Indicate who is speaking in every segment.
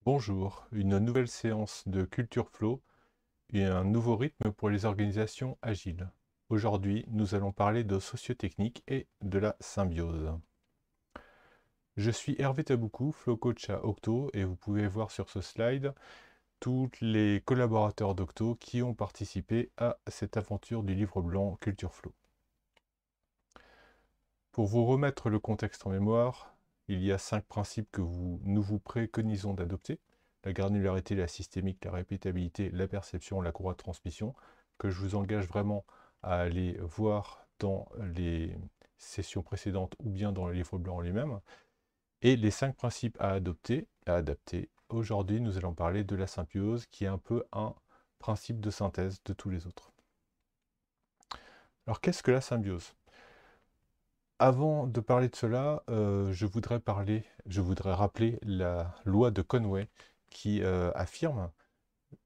Speaker 1: Bonjour, une nouvelle séance de Culture Flow et un nouveau rythme pour les organisations agiles. Aujourd'hui, nous allons parler de sociotechnique et de la symbiose. Je suis Hervé Taboukou, Flow Coach à Octo, et vous pouvez voir sur ce slide tous les collaborateurs d'Octo qui ont participé à cette aventure du livre blanc Culture Flow. Pour vous remettre le contexte en mémoire, il y a 5 principes que nous vous préconisons d'adopter: la granularité, la systémique, la répétabilité, la perception, la courroie de transmission, que je vous engage vraiment à aller voir dans les sessions précédentes ou bien dans le livre blanc en lui-même. Et les 5 principes à adopter, à adapter. Aujourd'hui, nous allons parler de la symbiose, qui est un peu un principe de synthèse de tous les autres. Alors, qu'est-ce que la symbiose? Avant de parler de cela, je voudrais rappeler la loi de Conway qui affirme,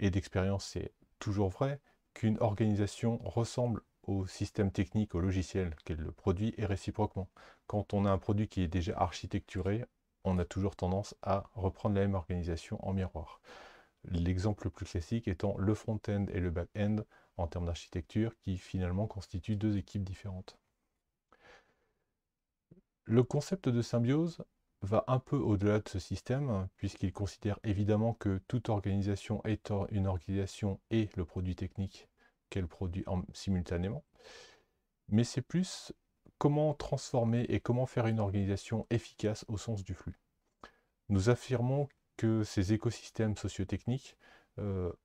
Speaker 1: et d'expérience c'est toujours vrai, qu'une organisation ressemble au système technique, au logiciel qu'elle produit, et réciproquement. Quand on a un produit qui est déjà architecturé, on a toujours tendance à reprendre la même organisation en miroir. L'exemple le plus classique étant le front-end et le back-end en termes d'architecture, qui finalement constituent deux équipes différentes. Le concept de symbiose va un peu au-delà de ce système, puisqu'il considère évidemment que toute organisation est une organisation et le produit technique qu'elle produit simultanément. Mais c'est plus comment transformer et comment faire une organisation efficace au sens du flux. Nous affirmons que ces écosystèmes sociotechniques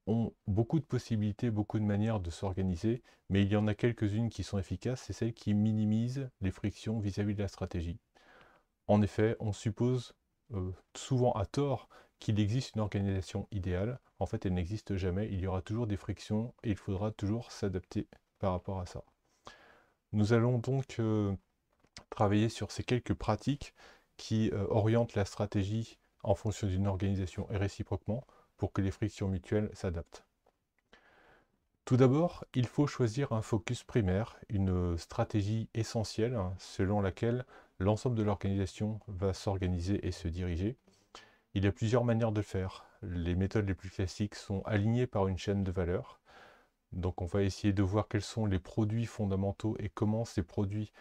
Speaker 1: ont beaucoup de possibilités, beaucoup de manières de s'organiser, mais il y en a quelques-unes qui sont efficaces, c'est celles qui minimisent les frictions vis-à-vis de la stratégie. En effet, on suppose souvent à tort qu'il existe une organisation idéale. En fait, elle n'existe jamais. Il y aura toujours des frictions et il faudra toujours s'adapter par rapport à ça. Nous allons donc travailler sur ces quelques pratiques qui orientent la stratégie en fonction d'une organisation et réciproquement pour que les frictions mutuelles s'adaptent. Tout d'abord, il faut choisir un focus primaire, une stratégie essentielle selon laquelle l'ensemble de l'organisation va s'organiser et se diriger. Il y a plusieurs manières de le faire. Les méthodes les plus classiques sont alignées par une chaîne de valeur. Donc on va essayer de voir quels sont les produits fondamentaux et comment ces produits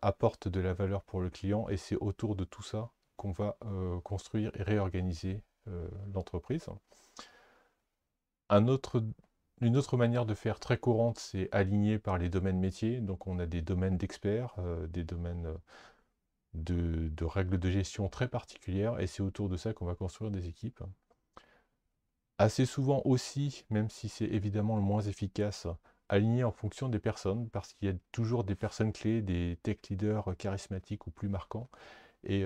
Speaker 1: apportent de la valeur pour le client. Et c'est autour de tout ça qu'on va construire et réorganiser l'entreprise. Une autre manière de faire très courante, c'est aligner par les domaines métiers. Donc on a des domaines d'experts, des domaines de règles de gestion très particulières, et c'est autour de ça qu'on va construire des équipes. Assez souvent aussi, même si c'est évidemment le moins efficace, aligner en fonction des personnes, parce qu'il y a toujours des personnes clés, des tech leaders charismatiques ou plus marquants, et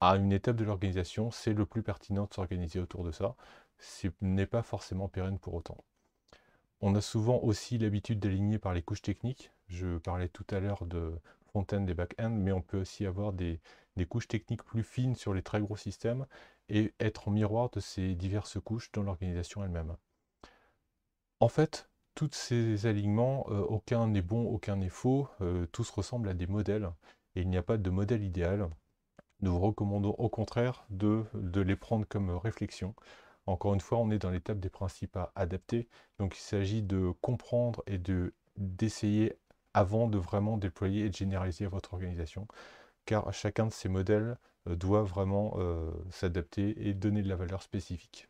Speaker 1: à une étape de l'organisation, c'est le plus pertinent de s'organiser autour de ça. Ce n'est pas forcément pérenne pour autant. On a souvent aussi l'habitude d'aligner par les couches techniques. Je parlais tout à l'heure de front-end et back-end, mais on peut aussi avoir des couches techniques plus fines sur les très gros systèmes et être en miroir de ces diverses couches dans l'organisation elle-même. En fait, tous ces alignements, aucun n'est bon, aucun n'est faux, tous ressemblent à des modèles, et il n'y a pas de modèle idéal. Nous vous recommandons au contraire de les prendre comme réflexion. Encore une fois, on est dans l'étape des principes à adapter, donc il s'agit de comprendre et d'essayer avant de vraiment déployer et de généraliser votre organisation, car chacun de ces modèles doit vraiment s'adapter et donner de la valeur spécifique.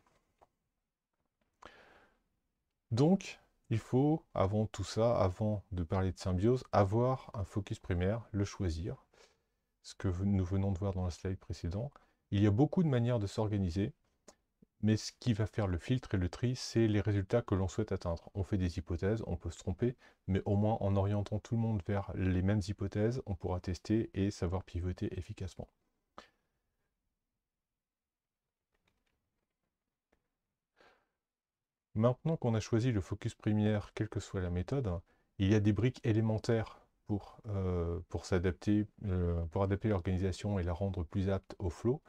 Speaker 1: Donc, il faut, avant tout ça, avant de parler de symbiose, avoir un focus primaire, le choisir, ce que nous venons de voir dans le slide précédent. Il y a beaucoup de manières de s'organiser, mais ce qui va faire le filtre et le tri, c'est les résultats que l'on souhaite atteindre. On fait des hypothèses, on peut se tromper, mais au moins en orientant tout le monde vers les mêmes hypothèses, on pourra tester et savoir pivoter efficacement. Maintenant qu'on a choisi le focus primaire, quelle que soit la méthode, il y a des briques élémentaires pour s'adapter, pour adapter l'organisation et la rendre plus apte au flow.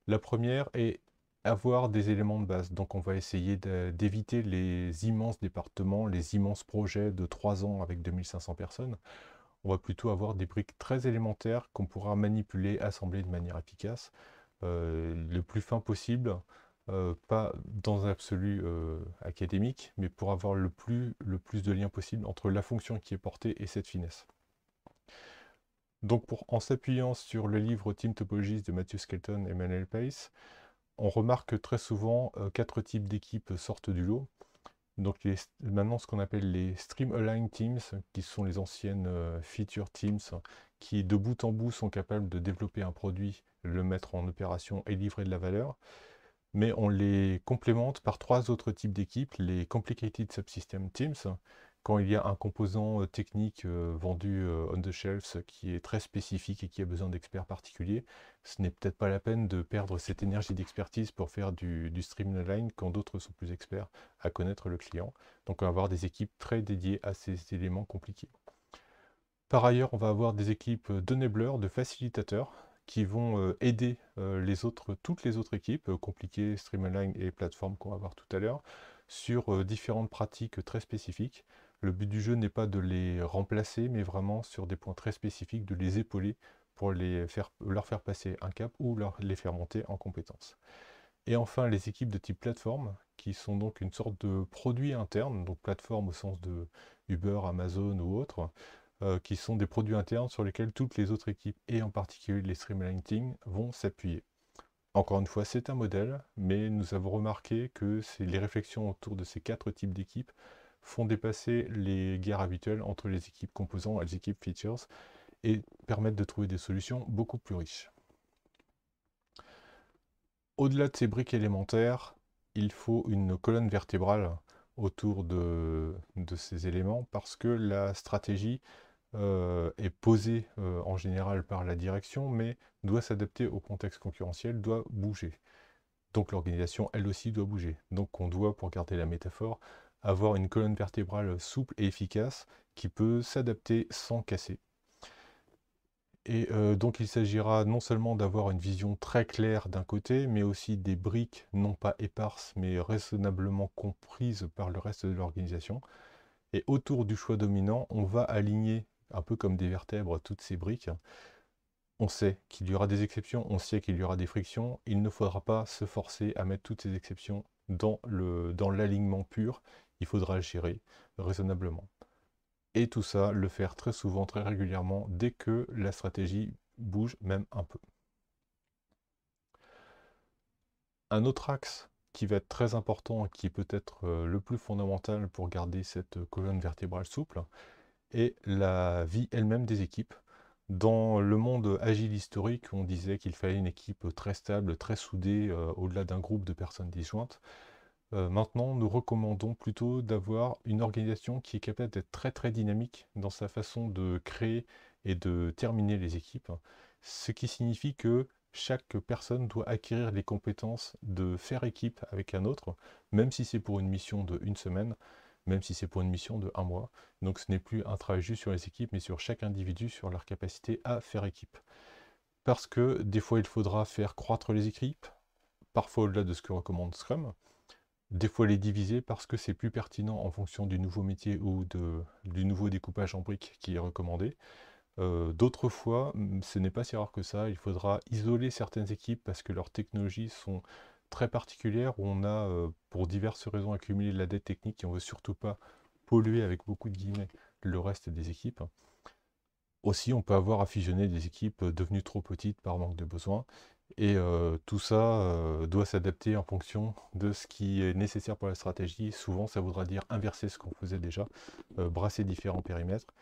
Speaker 1: La première est avoir des éléments de base. Donc on va essayer d'éviter les immenses départements, les immenses projets de 3 ans avec 2500 personnes. On va plutôt avoir des briques très élémentaires qu'on pourra manipuler, assembler de manière efficace, le plus fin possible, pas dans un absolu académique, mais pour avoir le plus de liens possible entre la fonction qui est portée et cette finesse. Donc en s'appuyant sur le livre Team Topologies de Matthew Skelton et Manuel Pace, on remarque que très souvent 4 types d'équipes sortent du lot. Donc maintenant ce qu'on appelle les Stream Aligned Teams, qui sont les anciennes Feature Teams, qui de bout en bout sont capables de développer un produit, le mettre en opération et livrer de la valeur. Mais on les complémente par 3 autres types d'équipes, les Complicated Subsystem Teams, quand il y a un composant technique vendu on the shelf qui est très spécifique et qui a besoin d'experts particuliers, ce n'est peut-être pas la peine de perdre cette énergie d'expertise pour faire du streamline quand d'autres sont plus experts à connaître le client. Donc on va avoir des équipes très dédiées à ces éléments compliqués. Par ailleurs, on va avoir des équipes d'enablers, de facilitateurs, qui vont aider toutes les autres équipes, compliquées, Streamline et plateforme qu'on va voir tout à l'heure, sur différentes pratiques très spécifiques. Le but du jeu n'est pas de les remplacer, mais vraiment sur des points très spécifiques, de les épauler pour leur faire passer un cap ou les faire monter en compétences. Et enfin, les équipes de type plateforme, qui sont donc une sorte de produit interne, donc plateforme au sens de Uber, Amazon ou autres, qui sont des produits internes sur lesquels toutes les autres équipes, et en particulier les streamlining teams, vont s'appuyer. Encore une fois, c'est un modèle, mais nous avons remarqué que les réflexions autour de ces 4 types d'équipes font dépasser les guerres habituelles entre les équipes composants et les équipes features, et permettent de trouver des solutions beaucoup plus riches. Au-delà de ces briques élémentaires, il faut une colonne vertébrale autour de ces éléments parce que la stratégie est posée en général par la direction, mais doit s'adapter au contexte concurrentiel, doit bouger. Donc l'organisation, elle aussi, doit bouger. Donc on doit, pour garder la métaphore, avoir une colonne vertébrale souple et efficace qui peut s'adapter sans casser. Et donc il s'agira non seulement d'avoir une vision très claire d'un côté, mais aussi des briques non pas éparses, mais raisonnablement comprises par le reste de l'organisation. Et autour du choix dominant, on va aligner, un peu comme des vertèbres, toutes ces briques. On sait qu'il y aura des exceptions, on sait qu'il y aura des frictions. Il ne faudra pas se forcer à mettre toutes ces exceptions dans l'alignement pur. Il faudra le gérer raisonnablement. Et tout ça, le faire très souvent, très régulièrement, dès que la stratégie bouge même un peu. Un autre axe qui va être très important, qui est peut-être le plus fondamental pour garder cette colonne vertébrale souple, est la vie elle-même des équipes. Dans le monde agile historique, on disait qu'il fallait une équipe très stable, très soudée, au-delà d'un groupe de personnes disjointes. Maintenant, nous recommandons plutôt d'avoir une organisation qui est capable d'être très très dynamique dans sa façon de créer et de terminer les équipes, ce qui signifie que chaque personne doit acquérir les compétences de faire équipe avec un autre, même si c'est pour une mission de 1 semaine, même si c'est pour une mission de 1 mois. Donc ce n'est plus un travail juste sur les équipes, mais sur chaque individu, sur leur capacité à faire équipe. Parce que des fois, il faudra faire croître les équipes, parfois au-delà de ce que recommande Scrum, des fois les diviser parce que c'est plus pertinent en fonction du nouveau métier ou du nouveau découpage en briques qui est recommandé. D'autres fois, ce n'est pas si rare que ça, il faudra isoler certaines équipes parce que leurs technologies sont très particulières, où on a, pour diverses raisons, accumulé de la dette technique et on ne veut surtout pas polluer, avec beaucoup de guillemets, le reste des équipes. Aussi, on peut avoir à fusionner des équipes devenues trop petites par manque de besoins. Et tout ça doit s'adapter en fonction de ce qui est nécessaire pour la stratégie. Souvent, ça voudra dire inverser ce qu'on faisait déjà, brasser différents périmètres.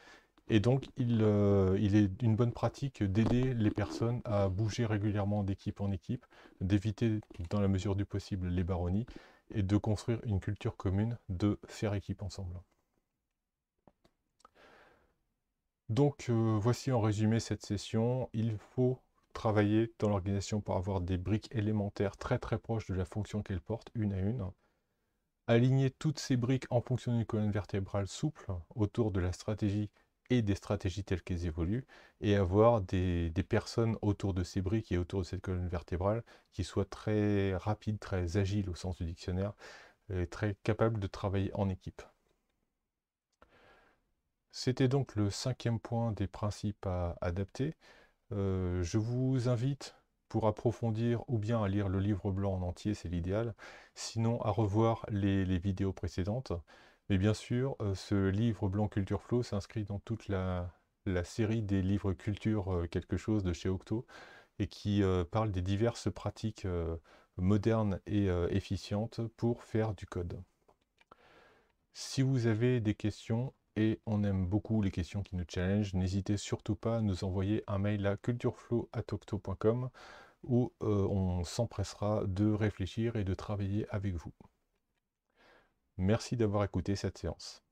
Speaker 1: Et donc, il est une bonne pratique d'aider les personnes à bouger régulièrement d'équipe en équipe, d'éviter, dans la mesure du possible, les baronnies, et de construire une culture commune de faire équipe ensemble. Donc, voici en résumé cette session. Il faut travailler dans l'organisation pour avoir des briques élémentaires très très proches de la fonction qu'elle porte, une à une. Aligner toutes ces briques en fonction d'une colonne vertébrale souple autour de la stratégie et des stratégies telles qu'elles évoluent, et avoir des personnes autour de ces briques et autour de cette colonne vertébrale qui soient très rapides, très agiles au sens du dictionnaire, et très capables de travailler en équipe. C'était donc le 5e point des principes à adapter. Je vous invite pour approfondir ou bien à lire le livre blanc en entier, c'est l'idéal. Sinon, à revoir les vidéos précédentes. Mais bien sûr, ce livre blanc Culture Flow s'inscrit dans toute la série des livres culture quelque chose de chez Octo et qui parle des diverses pratiques modernes et efficientes pour faire du code. Si vous avez des questions, et on aime beaucoup les questions qui nous challengent, n'hésitez surtout pas à nous envoyer un mail à cultureflow@octo.com où on s'empressera de réfléchir et de travailler avec vous. Merci d'avoir écouté cette séance.